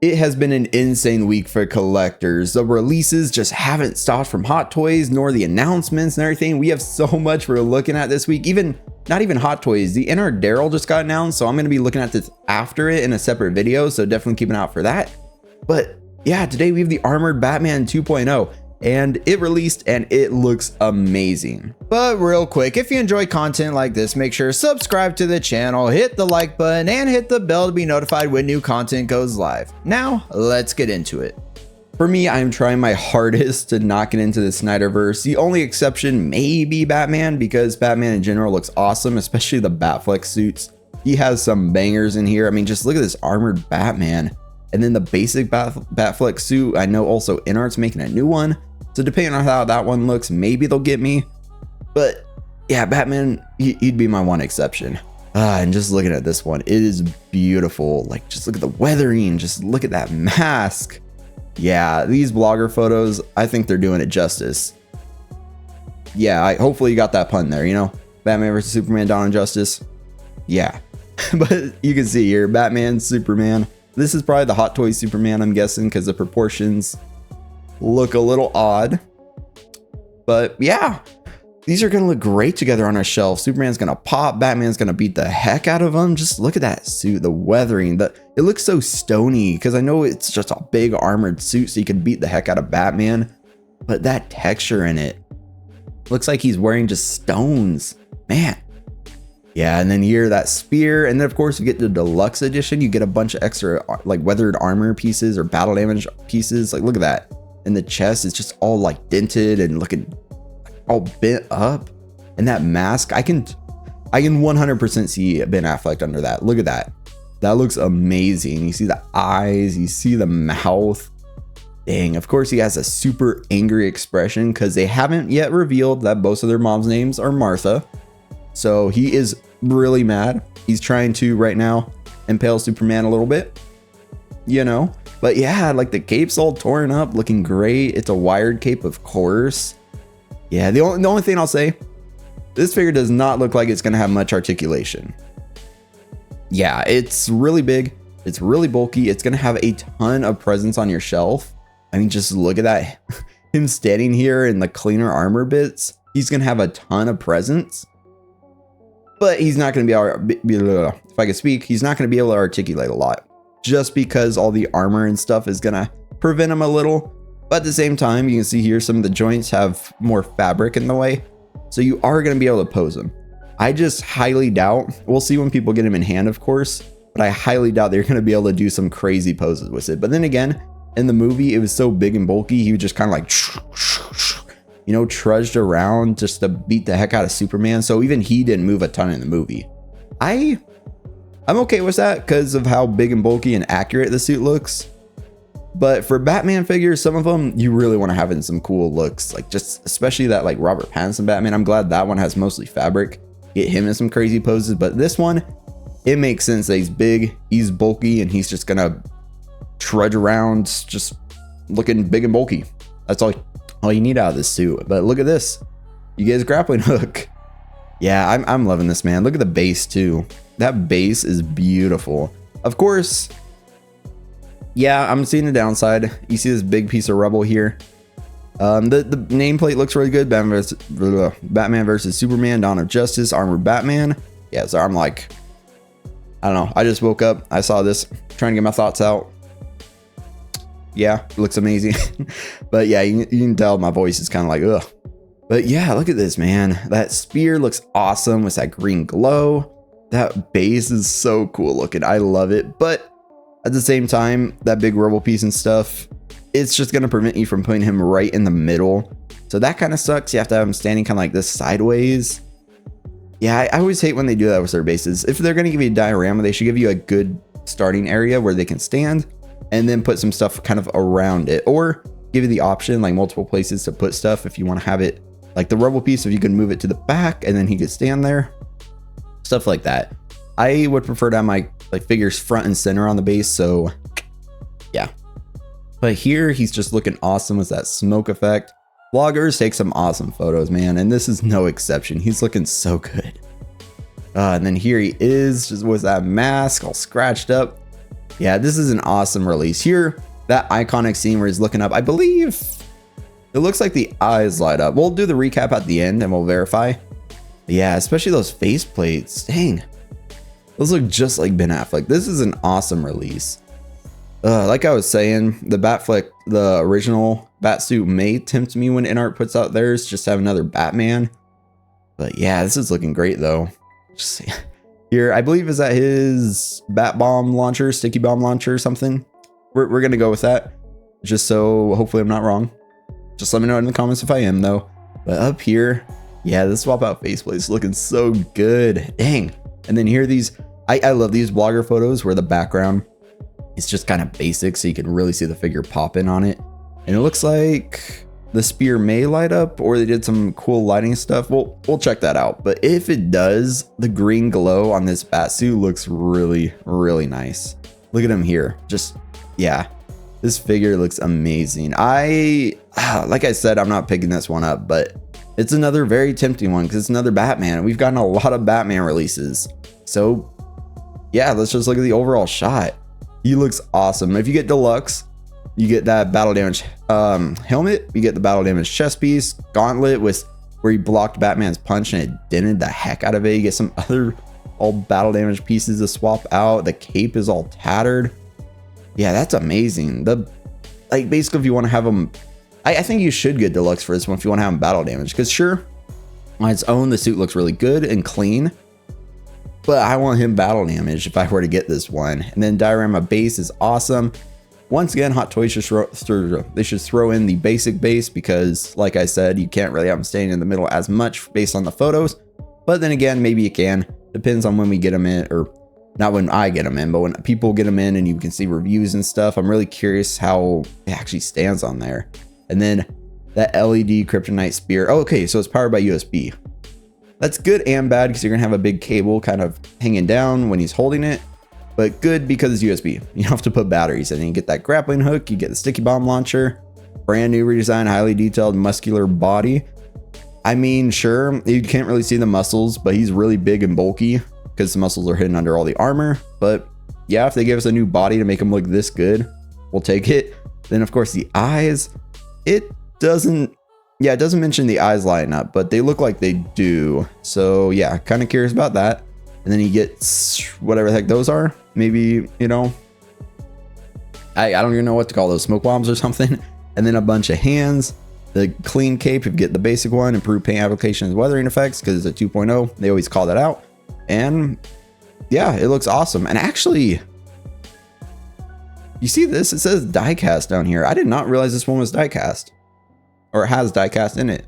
It has been an insane week for collectors. The releases just haven't stopped from Hot Toys, nor the announcements and everything. We have so much we're looking at this week. Not even Hot Toys. The NR Daryl just got announced, so I'm going to be looking at this after it in a separate video, so definitely keep an eye out for that. But yeah, today we have the Armored Batman 2.0. And it released and it looks amazing. But real quick, if you enjoy content like this, make sure to subscribe to the channel, hit the like button, and hit the bell to be notified when new content goes live. Now, let's get into it. For me, I'm trying my hardest to not get into the Snyderverse. The only exception may be Batman, because Batman in general looks awesome, especially the Batflex suits. He has some bangers in here. I mean, just look at this Armored Batman. And then the basic Batflex suit, I know also InArt's making a new one. So depending on how that one looks, maybe they'll get me. But yeah, Batman, he'd be my one exception. And just looking at this one, it is beautiful. Like, just look at the weathering, just look at that mask. Yeah, these blogger photos, I think they're doing it justice. Yeah, hopefully you got that pun there, you know? Batman versus Superman, Dawn of Justice. Yeah, but you can see here, Batman, Superman. This is probably the Hot Toys Superman, I'm guessing, because the proportions look a little odd. But yeah, these are gonna look great together on our shelf. Superman's gonna pop, Batman's gonna beat the heck out of him. Just look at that suit, the weathering, it looks so stony, because I know it's just a big armored suit, so you could beat the heck out of Batman, but that texture in it looks like he's wearing just stones, man. Yeah, and then here, that spear, and then of course you get the deluxe edition. You get a bunch of extra like weathered armor pieces or battle damage pieces. Like, look at that. And the chest is just all like dented and looking all bent up. And that mask, I can 100% see Ben Affleck under that. Look at that. That looks amazing. You see the eyes, you see the mouth. Dang, of course he has a super angry expression because they haven't yet revealed that both of their moms' names are Martha. So he is really mad. He's trying to right now impale Superman a little bit, you know. But yeah, like the cape's all torn up, looking great. It's a wired cape, of course. Yeah, the only thing I'll say, this figure does not look like it's gonna have much articulation. Yeah, it's really big. It's really bulky. It's gonna have a ton of presence on your shelf. I mean, just look at that. Him standing here in the cleaner armor bits. He's gonna have a ton of presence. But he's not gonna be able, if I could speak, he's not gonna be able to articulate a lot. Just because all the armor and stuff is gonna prevent him a little. But at the same time, you can see here some of the joints have more fabric in the way, so you are gonna be able to pose him. I just highly doubt, we'll see when people get him in hand, of course, but I highly doubt they're gonna be able to do some crazy poses with it. But then again, in the movie, it was so big and bulky, he was just kind of like, you know, trudged around just to beat the heck out of Superman. So even he didn't move a ton in the movie. I'm okay with that because of how big and bulky and accurate the suit looks. But for Batman figures, some of them you really want to have in some cool looks, like just especially that like Robert Pattinson Batman. I'm glad that one has mostly fabric. Get him in some crazy poses, but this one, it makes sense that he's big, he's bulky, and he's just gonna trudge around just looking big and bulky. That's all you need out of this suit. But look at this, you get his grappling hook. Yeah, I'm loving this, man. Look at the base too. That base is beautiful. Of course, yeah, I'm seeing the downside. You see this big piece of rubble here. The nameplate looks really good. Batman versus Superman, Dawn of Justice, Armored Batman. Yeah, so I'm like, I don't know. I just woke up. I saw this, trying to get my thoughts out. Yeah, it looks amazing. But yeah, you can tell my voice is kind of like, ugh. But yeah, look at this, man. That spear looks awesome with that green glow. That base is so cool looking. I love it. But at the same time, that big rubble piece and stuff, it's just going to prevent you from putting him right in the middle. So that kind of sucks. You have to have him standing kind of like this sideways. Yeah, I always hate when they do that with their bases. If they're going to give you a diorama, they should give you a good starting area where they can stand and then put some stuff kind of around it, or give you the option like multiple places to put stuff if you want to have it like the rubble piece, if you can move it to the back and then he could stand there. Stuff like that. I would prefer to have my like figures front and center on the base. So yeah, but here he's just looking awesome with that smoke effect. Vloggers take some awesome photos, man, and this is no exception. He's looking so good. And then here he is, just with that mask all scratched up. Yeah, this is an awesome release here. That iconic scene where he's looking up, I believe it looks like the eyes light up. We'll do the recap at the end and we'll verify. Yeah, especially those face plates. Dang, those look just like Ben Affleck. This is an awesome release. Like I was saying, the Batfleck, the original Batsuit may tempt me when InArt puts out theirs, just to have another Batman. But yeah, this is looking great though. Just here, I believe is that his Bat Bomb launcher, Sticky Bomb launcher or something. We're gonna go with that, just so hopefully I'm not wrong. Just let me know in the comments if I am though. But up here, yeah, this swap out faceplate is looking so good. Dang. And then here these, I love these blogger photos where the background is just kind of basic, so you can really see the figure popping on it. And it looks like the spear may light up, or they did some cool lighting stuff. We'll check that out. But if it does, the green glow on this Batsuit looks really, really nice. Look at him here. Just, yeah, this figure looks amazing. Like I said, I'm not picking this one up, but it's another very tempting one because it's another Batman. We've gotten a lot of Batman releases. So yeah, let's just look at the overall shot. He looks awesome. If you get deluxe, you get that battle damage helmet, you get the battle damage chest piece, gauntlet with where he blocked Batman's punch and it dented the heck out of it. You get some other all battle damage pieces to swap out. The cape is all tattered. Yeah, that's amazing. Like basically if you want to have them, I think you should get deluxe for this one if you want to have them battle damage, because sure, on its own the suit looks really good and clean, but I want him battle damage if I were to get this one. And then diorama base is awesome. Once again, Hot Toys they should throw in the basic base, because like I said, you can't really have them staying in the middle as much based on the photos. But then again, maybe you can. Depends on when we get them in, or not when I get them in, but when people get them in and you can see reviews and stuff. I'm really curious how it actually stands on there. And then that LED Kryptonite spear. Oh, okay, so it's powered by USB. That's good and bad because you're gonna have a big cable kind of hanging down when he's holding it. But good because it's USB. You don't have to put batteries in. You get that grappling hook, you get the sticky bomb launcher, brand new redesigned, highly detailed muscular body. I mean, sure, you can't really see the muscles, but he's really big and bulky because the muscles are hidden under all the armor. But yeah, if they give us a new body to make him look this good, we'll take it. Then of course the eyes, it doesn't mention the eyes lighting up, but they look like they do. So yeah, kind of curious about that. And then he gets whatever the heck those are. Maybe, you know, I don't even know what to call those, smoke bombs or something. And then a bunch of hands, the clean cape, if you get the basic one, improved paint applications, weathering effects, because it's a 2.0. They always call that out. And yeah, it looks awesome. And actually, you see this? It says diecast down here. I did not realize this one was diecast, or it has diecast in it.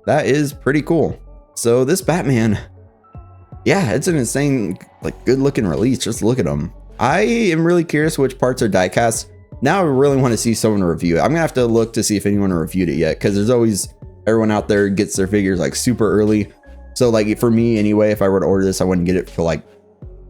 That is pretty cool. So this Batman, yeah, it's an insane, like, good looking release. Just look at them. I am really curious which parts are diecast. Now I really want to see someone review it. I'm gonna have to look to see if anyone reviewed it yet, because there's always, everyone out there gets their figures like super early. So like for me anyway, if I were to order this, I wouldn't get it for like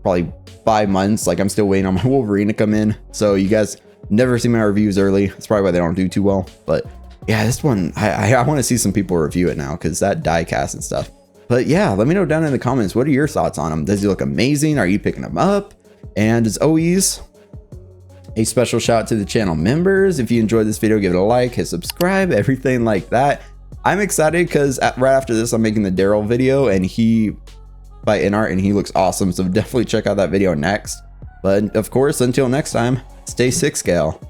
probably 5 months. Like I'm still waiting on my Wolverine to come in. So you guys never see my reviews early. That's probably why they don't do too well. But yeah, this one, I want to see some people review it now, because that diecast and stuff. But yeah, let me know down in the comments, what are your thoughts on him? Does he look amazing? Are you picking him up? And as always, a special shout out to the channel members. If you enjoyed this video, give it a like, hit subscribe, everything like that. I'm excited because right after this, I'm making the Daryl video, and he by InArt, and he looks awesome. So definitely check out that video next. But of course, until next time, stay 6 scale.